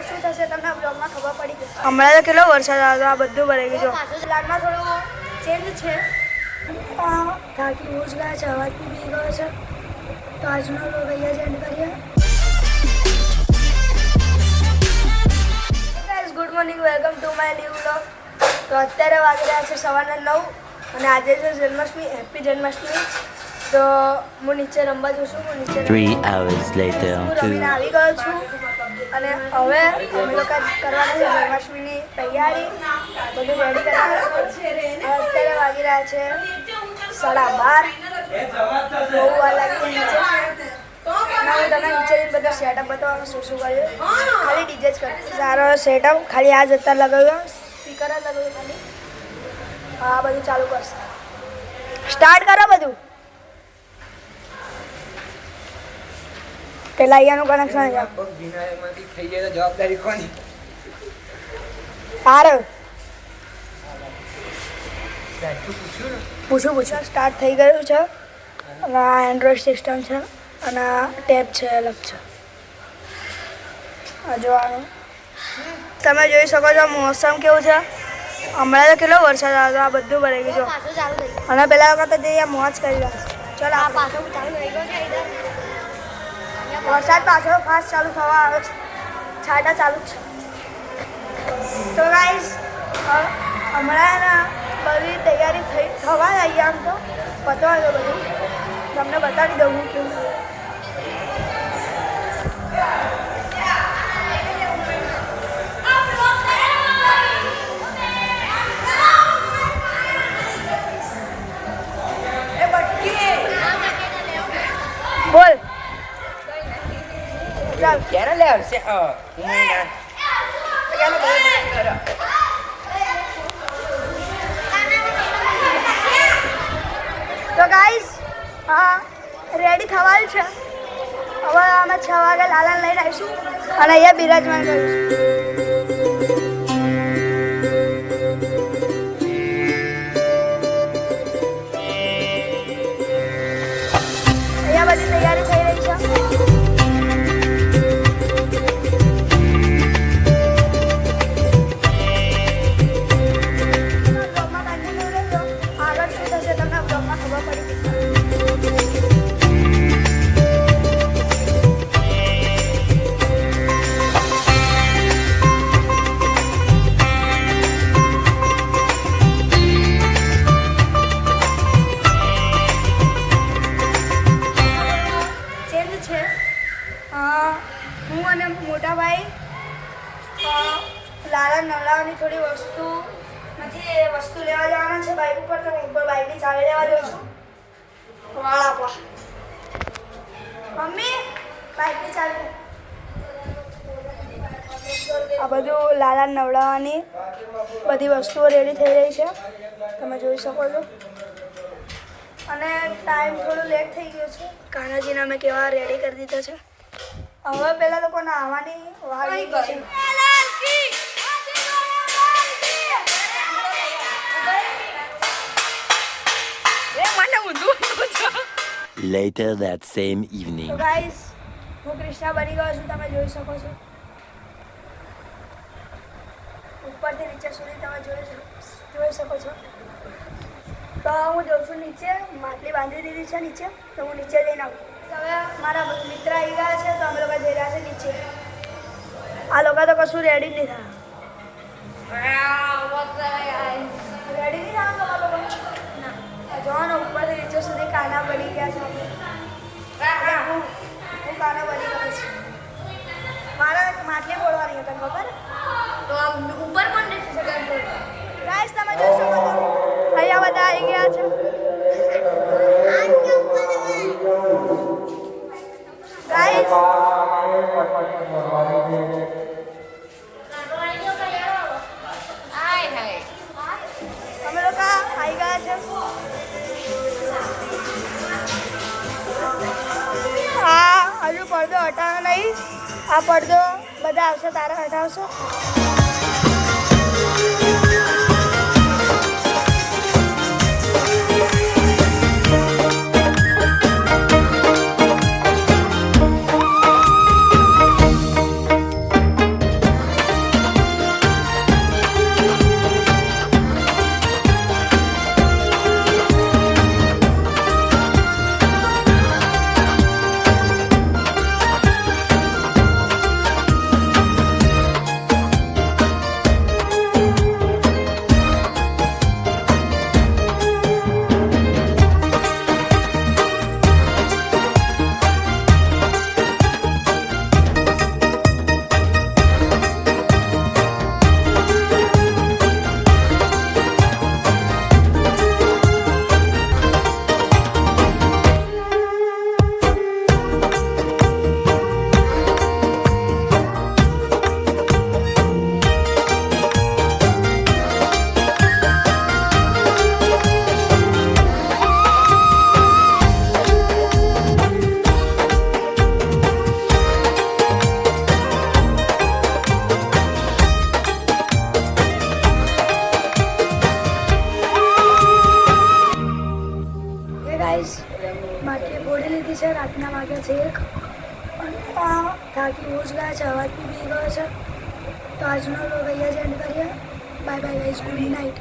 શું થશે તમને બ્લોગમાં ખબર પડી જશે. હમણાં તો કેટલો વરસાદ આવ્યો, આ બધું ભરાઈ ગયું. લાગમાં થોડો ચેન્જ છે. થાકી બહુ જ ગયા છે, અવાજ બી બી ગયો છે. તો આજનો બ્લોગ અહીંયા જ એન્ડ કરીએ. Good morning, welcome to my new blog. તો અત્યારે વાગી રહ્યા છે સવારના 9 અને આજે છે જન્માષ્ટમી. હેપી જન્માષ્ટમી. તો હું નીચે રમવા જઉં છું. હું નીચે 3 hours later રમીને આવી ગયો છું અને હવે અમે લોકો કરવાના છે જન્માષ્ટમીની તૈયારી. બધું રેડી કરવાનું છે. અત્યારે વાગી રહ્યા છે 12:30. બહુ વાર લાગી નીચે છે. હું તમને નીચે બધું સેટઅપ બતાવવાનું શું શું કર્યું. ખાલી ડીજે જ કર્યું. સારો સેટઅપ ખાલી આ જ અત્યારે લગાવ્યો. સ્પીકર જ લગાવ્યું ખાલી. હા બધું ચાલુ કરશે. સ્ટાર્ટ કરો બધું. પેલા અહીંયાનું કનેક્શન થઈ જાય તો જવાબદારી કોની? સારું પૂછું સ્ટાર્ટ થઈ ગયું છે. અને આ એન્ડ્રોઈડ સિસ્ટમ છે અને આ ટેપ છે અલગ છે. આ જોવાનું તમે જોઈ શકો છો મોસમ કેવું છે. હમણાં તો કેટલો વરસાદ આવ્યો, આ બધું ભરાઈ ગયું. અને પેલા વખત તો જઈએ મોજ કરી રહ્યા. ચલો આ પાછો ચાલુ થઈ ગયો છે. વરસાદ પાછો ફાસ્ટ ચાલુ થવા આવ્યો છે. છાંટા ચાલુ છે. તો ગાઈસ હમણાં બધી તૈયારી થવા આવી. આમ તો પતવા દો બધું. તમને બતાવી દઉં હું કેવું છે. બોલ ચાલ ક્યારે લે આવશે? તો ગાઈસ હા રેડી થવાનું છે. હવે અમે 6 વાગે લાલાને લઈને આવીશું અને અહીંયા બિરાજમાન કરીશું. અહીંયા બધી તૈયારી થઈ રહી છે. આગળ શું થશે તમને બ્લોગમાં ખબર પડી જશે. ચેન્જ છે. હું અને મોટા ભાઈ લાલા નવડાવવાની થોડી વસ્તુ નથી, એ વસ્તુ લેવા જવાના છે બાઇક ઉપર. તો હું ઉપર બાઇકની ચાવી લેવા જાઉં છું. વાળ આપવા મમ્મી બાઇકની ચાવી. આ બધું લાલા નવડાવવાની બધી વસ્તુઓ રેડી થઈ રહી છે, તમે જોઈ શકો છો. અને ટાઈમ થોડું લેટ થઈ ગયો છે. કાનાજીને અમે કેવા રેડી કરી દીધા છે. હવે પેલા લોકોને આવવાની વાર આવી ગઈ છે. later that same evening. તો ગાઈસ હું કૃષ્ણા બની ગયો છું, તમે જોઈ શકો છો. ઉપરથી નીચે સુધી તમે જોઈ શકો છો. તો હું જાઉં છું નીચે. માટલી બાંધી દીધી છે નીચે. તો હું નીચે જઈને આવું. હવે મારા મિત્ર આવી ગયા છે તો અમે લોકો જઈ રહ્યા છે નીચે. આ લોકો તો કશું રેડી જ નહીં થયા. રેડી નહીં થયા તમારા લોકો? ના જોવાનો ઉપરથી નીચે સુધી કાના બની ગયા છે. હું કાના બની ગયો છું. મારે માટલી બોલવાની હતી ખબર? તો ઉપર કોણ બેસી શકે? ગાઈસ તમે જોઈ શકો છો અહીંયા બધા આવી ગયા છે. ગાઈસ અમે લોકો આવી ગયા છે. હા હજુ પડદો હટાવો નહીં. આ પડદો બધા આવશે તારે હટાવશો. ગોળી લીધી છે. રાતના વાગ્યા છે 1 અને થાકી બહુ જ ગયા છે, અવાજ બી ગયો છે. તો આજનો વ્લોગ અહીંયા જ એન્ડ કરીએ. Bye bye guys, good night.